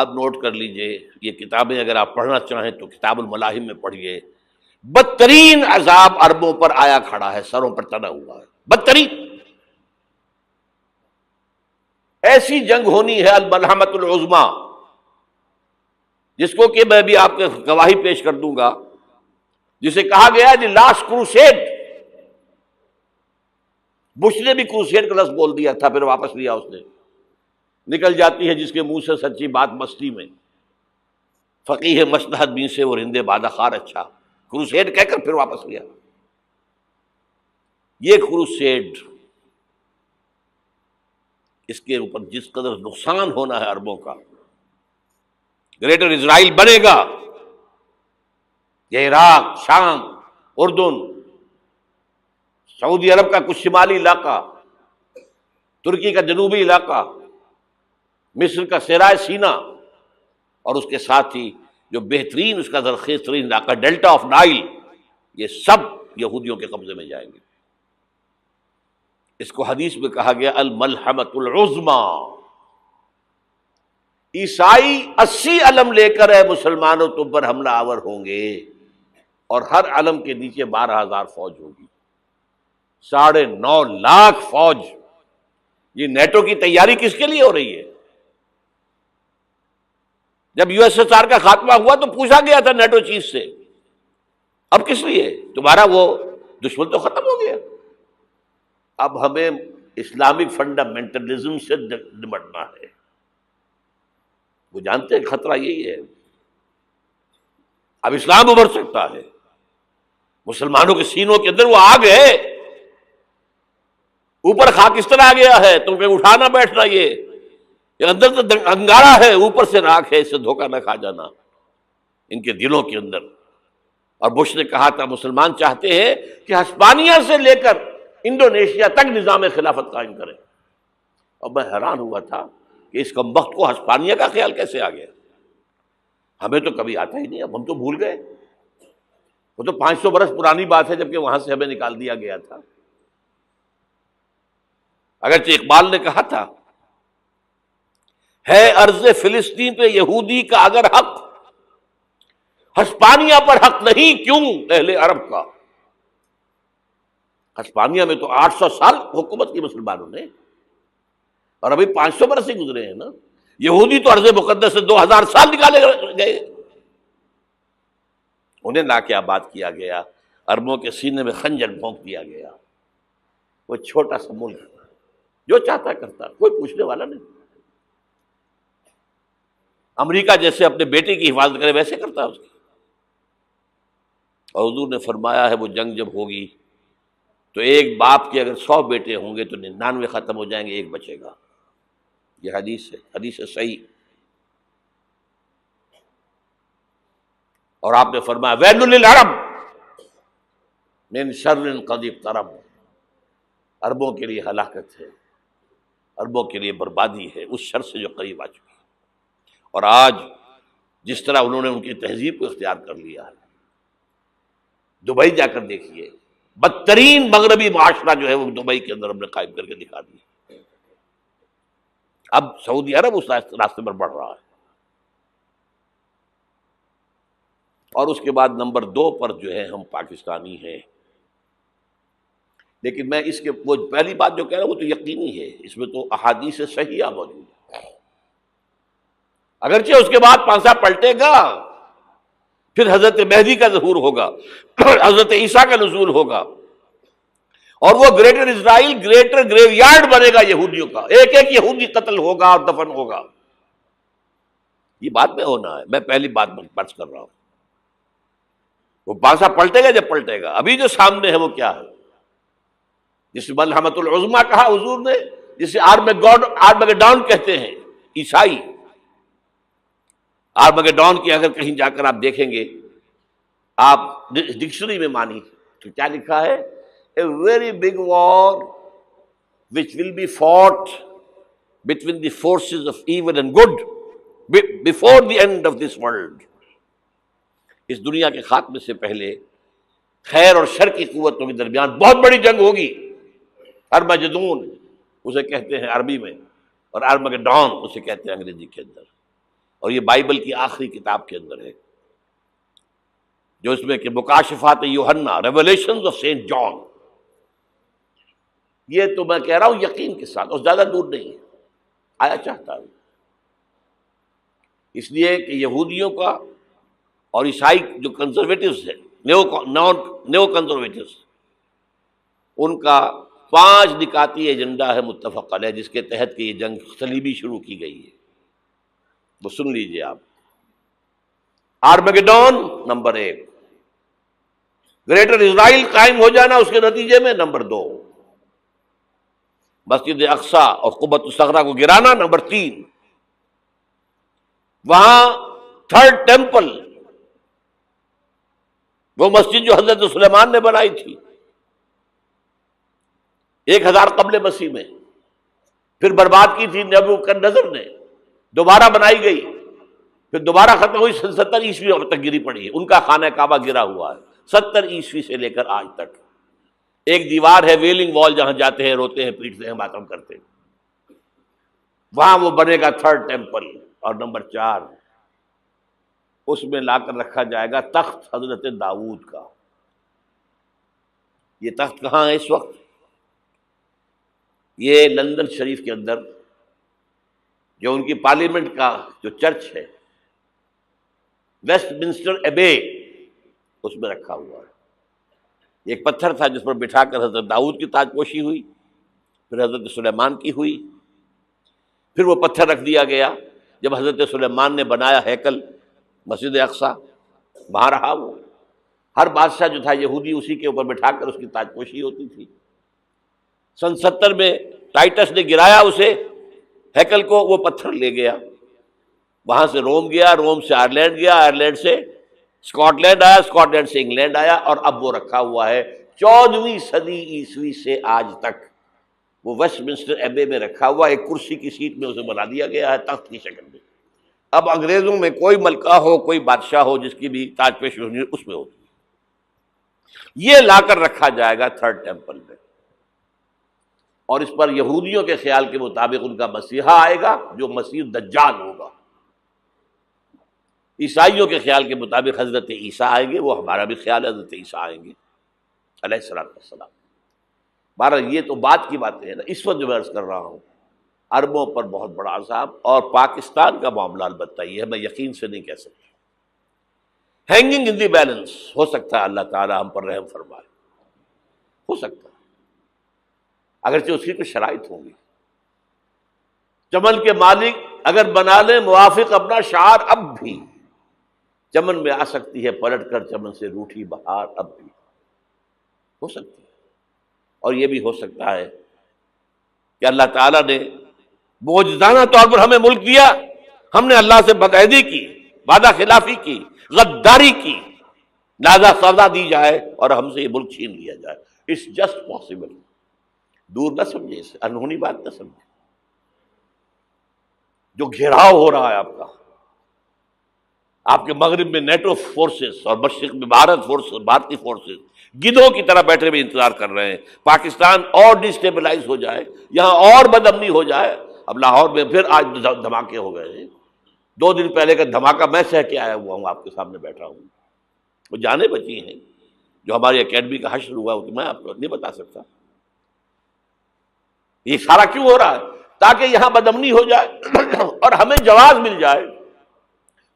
اب نوٹ کر لیجئے، یہ کتابیں اگر آپ پڑھنا چاہیں تو کتاب الملاحم میں پڑھیے، بدترین عذاب عربوں پر آیا کھڑا ہے، سروں پر تنا ہوا ہے، بدترین ایسی جنگ ہونی ہے الملحمۃ العظمیٰ، جس کو کہ میں بھی آپ کے گواہی پیش کر دوں گا، جسے کہا گیا ہے دی لاسٹ کروسیڈ۔ بش نے بھی کروسیڈ کا لفظ بول دیا تھا، پھر واپس لیا اس نے۔ نکل جاتی ہے جس کے منہ سے سچی بات مستی میں، فقیہ مصلحت بھی سے وہ رندے بادہ خار اچھا، کروسیڈ کہہ کر پھر واپس لیا۔ یہ کروسیڈ، اس کے اوپر جس قدر نقصان ہونا ہے عربوں کا، گریٹر اسرائیل بنے گا، یہ عراق، شام، اردن، سعودی عرب کا کچھ شمالی علاقہ، ترکی کا جنوبی علاقہ، مصر کا صحرائے سینا، اور اس کے ساتھ ہی جو بہترین اس کا زرخیز ترین علاقہ ڈیلٹا آف نائل، یہ سب یہودیوں کے قبضے میں جائیں گے۔ اس کو حدیث میں کہا گیا الملحمۃ العظمیٰ۔ عیسائی 80 علم لے کر اے مسلمانوں تم پر حملہ آور ہوں گے، اور ہر علم کے نیچے 12,000 فوج ہوگی، 9.5 لاکھ فوج۔ یہ نیٹو کی تیاری کس کے لیے ہو رہی ہے؟ جب یو ایس ایس آر کا خاتمہ ہوا تو پوچھا گیا تھا نیٹو چیف سے، اب کس لیے؟ تمہارا وہ دشمن تو ختم ہو گیا، اب ہمیں اسلامک فنڈامنٹلزم سے نمٹنا ہے۔ وہ جانتے ہیں خطرہ یہی ہے، اب اسلام ابھر سکتا ہے، مسلمانوں کے سینوں کے اندر وہ آگ ہے، اوپر خاکستر آ گیا ہے، تم کہیں اٹھانا بیٹھنا، یہ اندر تو انگارہ ہے، اوپر سے راکھ ہے، اس سے دھوکہ نہ کھا جانا ان کے دلوں کے اندر۔ اور بش نے کہا تھا مسلمان چاہتے ہیں کہ ہسپانیہ سے لے کر انڈونیشیا تک نظام خلافت قائم کریں، اور میں حیران ہوا تھا کہ اس کمبخت کو ہسپانیہ کا خیال کیسے آ گیا؟ ہمیں تو کبھی آتا ہی نہیں، اب ہم تو بھول گئے، وہ تو 500 برس پرانی بات ہے جبکہ وہاں سے ہمیں نکال دیا گیا تھا۔ اگرچہ اقبال نے کہا تھا ہے ارض فلسطین پہ یہودی کا اگر حق، ہسپانیہ پر حق نہیں کیوں اہل عرب کا؟ ہسپانیہ میں تو 800 سال حکومت کی مسلمانوں نے، اور ابھی 500 برس ہی گزرے ہیں نا۔ یہودی تو ارض مقدس سے 2000 سال نکالے گئے، انہیں لا کے آباد کیا گیا، عربوں کے سینے میں خنجر بھونک دیا گیا۔ وہ چھوٹا سا ملک جو چاہتا کرتا، کوئی پوچھنے والا نہیں۔ امریکہ جیسے اپنے بیٹے کی حفاظت کرے ویسے کرتا اس کی۔ اور حضور نے فرمایا ہے وہ جنگ جب ہوگی تو ایک باپ کے اگر 100 بیٹے ہوں گے تو 99 ختم ہو جائیں گے، ایک بچے گا۔ یہ حدیث ہے، حدیث ہے صحیح۔ اور آپ نے فرمایا ویل للعرب من شر قد اقترب، عربوں کے لیے ہلاکت ہے، عربوں کے لیے بربادی ہے اس شر سے جو قریب آ چکی ہے۔ اور آج جس طرح انہوں نے ان کی تہذیب کو اختیار کر لیا ہے، دبئی جا کر دیکھیے، بدترین مغربی معاشرہ جو ہے وہ دبئی کے اندر ہم نے قائم کر کے دکھا دیا۔ اب سعودی عرب اس راستے پر بڑھ رہا ہے۔ اور اس کے بعد نمبر 2 پر جو ہے ہم پاکستانی ہیں، لیکن میں اس کے وہ پہلی بات جو کہہ رہا ہوں وہ تو یقینی ہے، اس میں تو احادیث صحیحہ موجود ہے۔ اگرچہ اس کے بعد پانسا پلٹے گا، پھر حضرت مہدی کا ظہور ہوگا، حضرت عیسیٰ کا نزول ہوگا، اور وہ گریٹر اسرائیل گریٹر گریو یارڈ بنے گا یہودیوں کا، ایک ایک یہودی قتل ہوگا اور دفن ہوگا۔ یہ بات میں ہونا ہے، میں پہلی بات برس کر رہا ہوں۔ وہ پانسا پلٹے گا جب پلٹے گا۔ ابھی جو سامنے ہے وہ کیا ہے؟ جس ملحمۃ العظمیٰ کہا حضور نے، جسے آرمگیڈون کہتے ہیں عیسائی۔ آرمگیڈون کی اگر کہیں جا کر آپ دیکھیں گے، آپ ڈکشنری میں مانی تو کیا لکھا ہے؟ A very big war which will be fought between the forces of evil and good before the end of this world۔ اس دنیا کے خاتمے سے پہلے خیر اور شر کی قوتوں کے درمیان بہت بڑی جنگ ہوگی۔ ارمجدون اسے کہتے ہیں عربی میں، اور آرمگیڈون اسے کہتے ہیں انگریزی کے اندر۔ اور یہ بائبل کی آخری کتاب کے اندر ہے، جو اس میں کہ مکاشفات یوحنا، ریولیشنز آف سینٹ جان. یہ تو میں کہہ رہا ہوں یقین کے ساتھ، اور زیادہ دور نہیں ہے، آیا چاہتا ہوں. اس لیے کہ یہودیوں کا اور عیسائی جو کنزرویٹوز ہیں، نیو کنزرویٹوز، ان کا 5 نکاتی ایجنڈا ہے متفق علیہ، جس کے تحت کہ یہ جنگ صلیبی شروع کی گئی ہے. وہ سن لیجئے آپ. آرمیگیڈون نمبر 1، گریٹر اسرائیل قائم ہو جانا اس کے نتیجے میں نمبر 2، مسجد اقصی اور قبۃ الصغریٰ کو گرانا نمبر 3، وہاں تھرڈ ٹیمپل، وہ مسجد جو حضرت سلیمان نے بنائی تھی 1000 قبل مسیح میں، پھر برباد کی تھی نبوکدنضر نے، دوبارہ بنائی گئی، پھر دوبارہ ختم ہوئی 70 عیسوی تک گری پڑی ہے. ان کا خانہ کعبہ گرا ہوا ہے 70 عیسوی سے لے کر آج تک. ایک دیوار ہے ویلنگ وال، جہاں جاتے ہیں، روتے ہیں، پیٹتے ہیں، ماتم کرتے ہیں، وہاں وہ بنے گا تھرڈ ٹیمپل. اور نمبر 4، اس میں لا کر رکھا جائے گا تخت حضرت داؤد کا. یہ تخت کہاں ہے اس وقت؟ یہ لندن شریف کے اندر، جو ان کی پارلیمنٹ کا جو چرچ ہے، ویسٹ منسٹر ایبے، اس میں رکھا ہوا ہے. ایک پتھر تھا جس پر بٹھا کر حضرت داؤد کی تاج پوشی ہوئی، پھر حضرت سلیمان کی ہوئی، پھر وہ پتھر رکھ دیا گیا جب حضرت سلیمان نے بنایا ہیکل مسجد اقصی، وہاں رہا وہ. ہر بادشاہ جو تھا یہودی اسی کے اوپر بٹھا کر اس کی تاج پوشی ہوتی تھی. سن 70 میں ٹائٹس نے گرایا اسے، ہیکل کو، وہ پتھر لے گیا، وہاں سے روم گیا، روم سے آئرلینڈ گیا، آئرلینڈ سے اسکاٹ لینڈ آیا، اسکاٹ لینڈ سے انگلینڈ آیا، اور اب وہ رکھا ہوا ہے 14ویں صدی عیسوی سے آج تک. وہ ویسٹ منسٹر ایبے میں رکھا ہوا، ایک کرسی کی سیٹ میں اسے بنا دیا گیا ہے تخت کی شکل میں. اب انگریزوں میں کوئی ملکہ ہو، کوئی بادشاہ ہو، جس کی بھی تاج پوشی ہونی اس میں ہوتی. یہ لا کر رکھا جائے گا تھرڈ ٹیمپل میں، اور اس پر یہودیوں کے خیال کے مطابق ان کا مسیحا آئے گا جو مسیح دجال ہوگا. عیسائیوں کے خیال کے مطابق حضرت عیسیٰ آئیں گے، وہ ہمارا بھی خیال ہے حضرت عیسیٰ آئیں گے علیہ السلام. بہرحال یہ تو بات کی باتیں ہیں نا. اس وقت جو میں عرض کر رہا ہوں، عربوں پر بہت بڑا عذاب، اور پاکستان کا معاملہ البتہ یہ ہے، میں یقین سے نہیں کہہ سکتا. ہینگنگ ان دی بیلنس، ہو سکتا ہے اللہ تعالی ہم پر رحم فرمائے، ہو سکتا ہے، اگرچہ اس کی کچھ شرائط ہوں گی. چمن کے مالک اگر بنا لیں موافق اپنا شعار، اب بھی چمن میں آ سکتی ہے پلٹ کر چمن سے روٹھی بہار، اب بھی ہو سکتی ہے. اور یہ بھی ہو سکتا ہے کہ اللہ تعالیٰ نے معجزانہ طور پر ہمیں ملک دیا، ہم نے اللہ سے بدعہدی کی، وعدہ خلافی کی، غداری کی، لہذا سزا دی جائے اور ہم سے یہ ملک چھین لیا جائے. It's just possible. دور نہ سمجھے اسے، انہونی بات نہ سمجھے. جو گھیراؤ ہو رہا ہے آپ کا، آپ کے مغرب میں نیٹو فورسز اور مشرق میں بھارتی فورسز گدھوں کی طرح بیٹھے ہوئے انتظار کر رہے ہیں پاکستان اور ڈسٹیبلائز ہو جائے، یہاں اور بدامنی ہو جائے. اب لاہور میں پھر آج دھماکے ہو گئے ہیں. 2 دن پہلے کا دھماکہ میں سہ کے آیا ہوا ہوں، آپ کے سامنے بیٹھا ہوں. وہ جانیں بچی ہیں، جو ہماری اکیڈمی کا حشر ہوا وہ میں آپ کو نہیں بتا سکتا. یہ سارا کیوں ہو رہا ہے؟ تاکہ یہاں بدامنی ہو جائے اور ہمیں جواز مل جائے،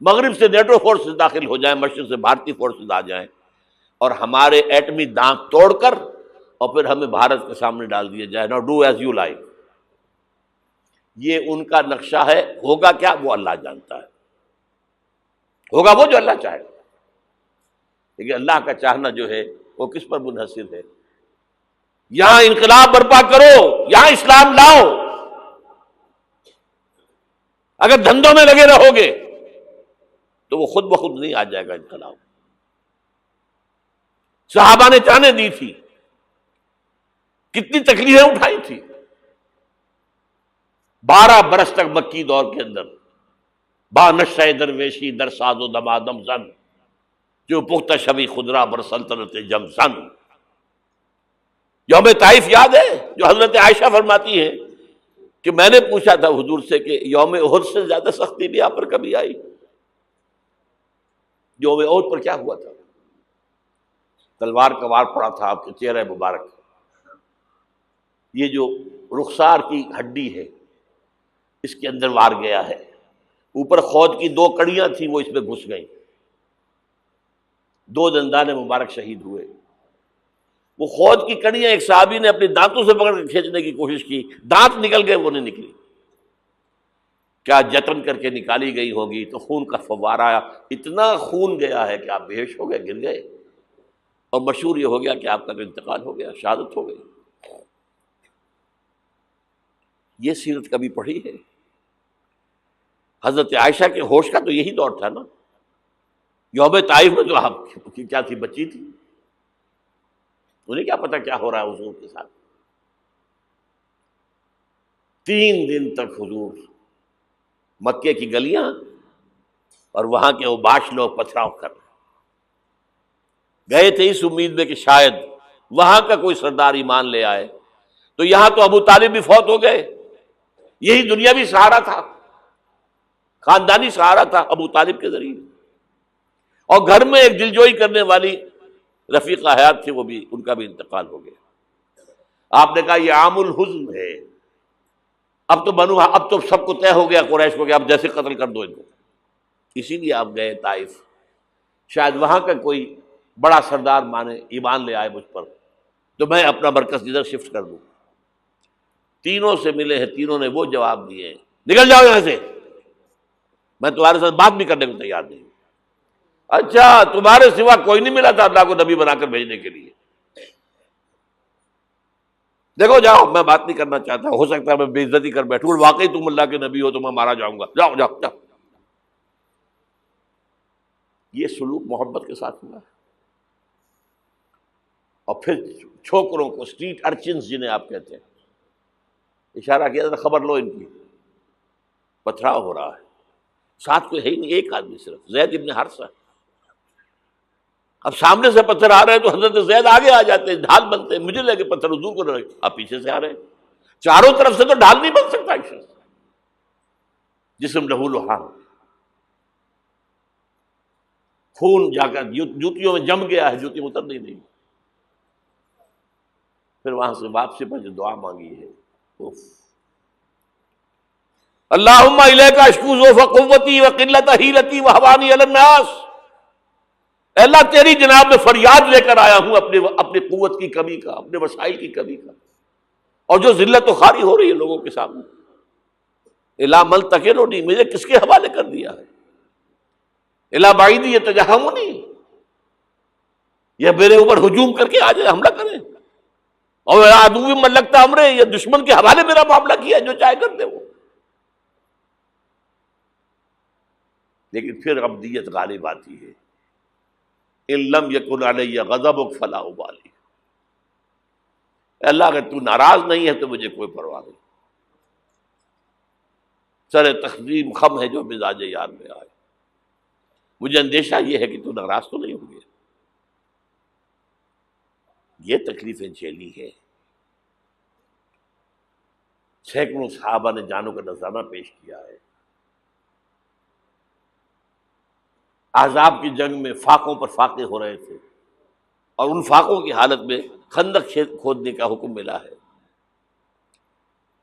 مغرب سے نیٹو فورسز داخل ہو جائیں، مشرق سے بھارتی فورسز آ جائیں، اور ہمارے ایٹمی دانت توڑ کر اور پھر ہمیں بھارت کے سامنے ڈال دیا جائے. نو ڈو ایز یو لائک. یہ ان کا نقشہ ہے. ہوگا کیا وہ اللہ جانتا ہے، ہوگا وہ جو اللہ چاہے. لیکن اللہ کا چاہنا جو ہے وہ کس پر منحصر ہے؟ یہاں انقلاب برپا کرو، یہاں اسلام لاؤ. اگر دھندوں میں لگے رہو گے تو وہ خود بخود نہیں آ جائے گا انقلاب. صحابہ نے جانیں دی تھی، کتنی تکلیفیں اٹھائی تھی. 12 برس تک مکی دور کے اندر با نشہ درویشی در ساز و دمادم زن، جو پختہ شبی خدرا بر سلطنت جم زن. یوم طائف یاد ہے جو حضرت عائشہ فرماتی ہے کہ میں نے پوچھا تھا حضور سے کہ یوم احد سے زیادہ سختی بھی آپ پر کبھی آئی؟ یوم احد پر کیا ہوا تھا؟ تلوار کا وار پڑا تھا آپ کے چہرہ مبارک، یہ جو رخسار کی ہڈی ہے اس کے اندر وار گیا ہے، اوپر خود کی 2 کڑیاں تھیں وہ اس میں گھس گئیں، 2 دندان مبارک شہید ہوئے۔ وہ خود کی کڑیاں ایک صحابی نے اپنے دانتوں سے پکڑ کے کھینچنے کی کوشش کی، دانت نکل گئے، وہ نہیں نکلی، کیا جتن کر کے نکالی گئی ہوگی تو خون کا فوارہ آیا، اتنا خون گیا ہے کہ آپ بے ہوش ہو گئے، گر گئے، اور مشہور یہ ہو گیا کہ آپ کا انتقال ہو گیا، شہادت ہو گئی۔ یہ سیرت کبھی پڑھی ہے؟ حضرت عائشہ کے ہوش کا تو یہی دور تھا نا، یوم طائف میں تو آپ کی کیا تھی، بچی تھی، انہیں کیا پتا کیا ہو رہا ہے حضور کے ساتھ۔ 3 دن تک حضور مکے کی گلیاں اور وہاں کے اوباش لوگ پتھراؤ کر گئے تھے اس امید میں کہ شاید وہاں کا کوئی سردار ایمان لے آئے، تو یہاں تو ابو طالب بھی فوت ہو گئے، یہی دنیاوی سہارا تھا، خاندانی سہارا تھا ابو طالب کے ذریعے، اور گھر میں ایک دلجوئی کرنے والی رفیقہ حیات تھی، وہ بھی، ان کا بھی انتقال ہو گیا۔ آپ نے کہا یہ عام الحزن ہے، اب تو سب کو طے ہو گیا قریش کو کہ اب جیسے قتل کر دو ان کو، اسی لیے آپ گئے طائف، شاید وہاں کا کوئی بڑا سردار مانے، ایمان لے آئے مجھ پر، تو میں اپنا مرکز ادھر شفٹ کر دوں۔ تینوں سے ملے ہیں، تینوں نے وہ جواب دیے، نکل جاؤ یہاں سے، میں تمہارے ساتھ بات بھی کرنے کو تیار نہیں۔ اچھا، تمہارے سوا کوئی نہیں ملا تھا اللہ کو نبی بنا کر بھیجنے کے لیے؟ دیکھو جاؤ، میں بات نہیں کرنا چاہتا، ہو سکتا ہے میں بے عزتی کر بیٹھوں، واقعی تم اللہ کے نبی ہو تو میں مارا جاؤں گا، جاؤ جاؤ جاؤ۔ یہ سلوک محبت کے ساتھ ہوا ہے۔ اور پھر چھوکروں کو، اسٹریٹ ارچنز جنہیں آپ کہتے ہیں، اشارہ کیا تھا، خبر لو ان کی، پتھراؤ ہو رہا ہے، ساتھ کوئی ہے ہی نہیں، ایک آدمی صرف، زید ابن حارثہ۔ اب سامنے سے پتھر آ رہے ہیں تو حضرت زید آگے آ جاتے ہیں، ڈھال بنتے ہیں، مجھے لگے پتھر حضور کو رہے، آپ پیچھے سے آ رہے ہیں، چاروں طرف سے تو ڈھال نہیں بن سکتا ایک شخص، جسم لہو لہان، خون جا کر جوتیوں میں جم گیا ہے، جوتی اتر نہیں۔ پھر وہاں سے واپسی پر جو دعا مانگی ہے، اللہم الیک اشکو ضعف قوتی وقلت حیلتی وہوانی علی الناس، اے اللہ تیری جناب میں فریاد لے کر آیا ہوں اپنی قوت کی کمی کا، اپنے وسائل کی کمی کا، اور جو ذلت و خواری ہو رہی ہے لوگوں کے سامنے، الا ملتقننی، مجھے کس کے حوالے کر دیا ہے، الا بعیدی یتجہمنی، یہ میرے اوپر ہجوم کر کے آ جائے، حملہ کریں، اور عدو من لگتا امرے، یہ دشمن کے حوالے میرا معاملہ کیا، جو چاہے کر دے وہ۔ لیکن پھر عبدیت غالب آتی ہے، ان لم یکن علی غضبک فلا ابالی، اللہ اگر تو ناراض نہیں ہے تو مجھے کوئی پرواہ نہیں، سر تقسیم خم ہے جو مزاج یار میں آئے، مجھے اندیشہ یہ ہے کہ تو ناراض تو نہیں ہوگی۔ یہ تکلیفیں جھیلی ہے، سینکڑوں صحابہ نے جانوں کا نذرانہ پیش کیا ہے، احزاب کی جنگ میں فاقوں پر فاقے ہو رہے تھے، اور ان فاقوں کی حالت میں خندق کھودنے کا حکم ملا ہے،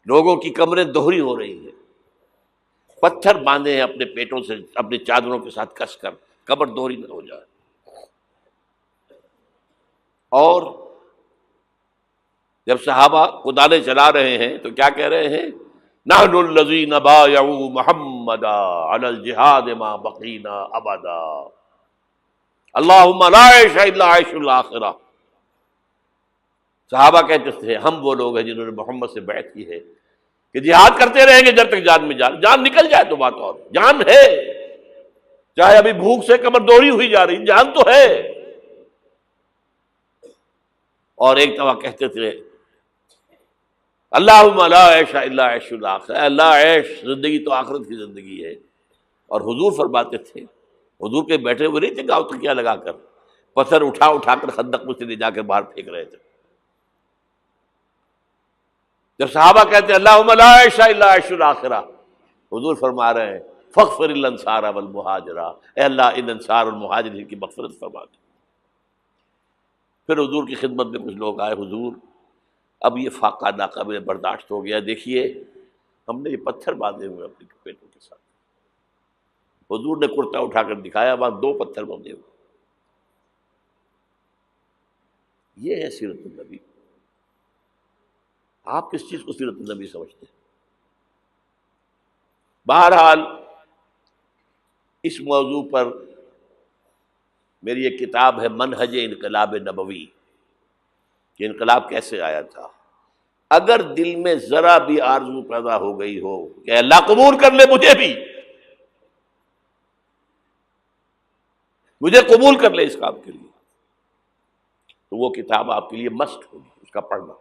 لوگوں کی کمریں دوہری ہو رہی ہیں، پتھر باندھے ہیں اپنے پیٹوں سے، اپنی چادروں کے ساتھ کس کر، کمر دوہری نہ ہو جائے۔ اور جب صحابہ کدالیں چلا رہے ہیں تو کیا کہہ رہے ہیں؟ نحن الذین بایعوا محمدا علی الجہاد ما بقینا ابدا، اللہم لا عیش الا عیش الاخرہ۔ صحابہ کہتے تھے ہم وہ لوگ ہیں جنہوں نے محمد سے بیعت کی ہے کہ جہاد کرتے رہیں گے جب تک جان میں جان نکل جائے تو بات، اور جان ہے، چاہے ابھی بھوک سے کمر دوہری ہوئی جا رہی، جان تو ہے۔ اور ایک دفعہ کہتے تھے اللہم لا عیش الا عیش الاخرہ، اللہ عیش، زندگی تو آخرت کی زندگی ہے۔ اور حضور فرماتے تھے، حضور کے بیٹھے ہوئے نہیں تھے گاؤں تکیہ لگا کر، پتھر اٹھا اٹھا کر خندق میں سے لے جا کر باہر پھینک رہے تھے، جب صحابہ کہتے ہیں اللہم لا عیش الا عیش الاخرہ، حضور فرما رہے ہیں فاغفر الانصار والمہاجرہ، اے اللہ ان انصار اور مہاجرین کی مغفرت فرما دے۔ پھر حضور کی خدمت میں کچھ لوگ آئے، حضور اب یہ فاقہ ناقابل برداشت ہو گیا، دیکھیے ہم نے یہ پتھر باندھے ہوئے اپنے پیٹوں کے ساتھ۔ حضور نے کرتا اٹھا کر دکھایا، وہاں 2 پتھر باندھے ہوئے۔ یہ ہے سیرت النبی۔ آپ کس چیز کو سیرت النبی سمجھتے ہیں؟ بہرحال اس موضوع پر میری ایک کتاب ہے منہج انقلاب نبوی، کہ انقلاب کیسے آیا تھا۔ اگر دل میں ذرا بھی آرزو پیدا ہو گئی ہو کہ اللہ قبول کر لے مجھے بھی، مجھے قبول کر لے اس کام کے لیے، تو وہ کتاب آپ کے لیے مسٹ ہوگی، اس کا پڑھنا۔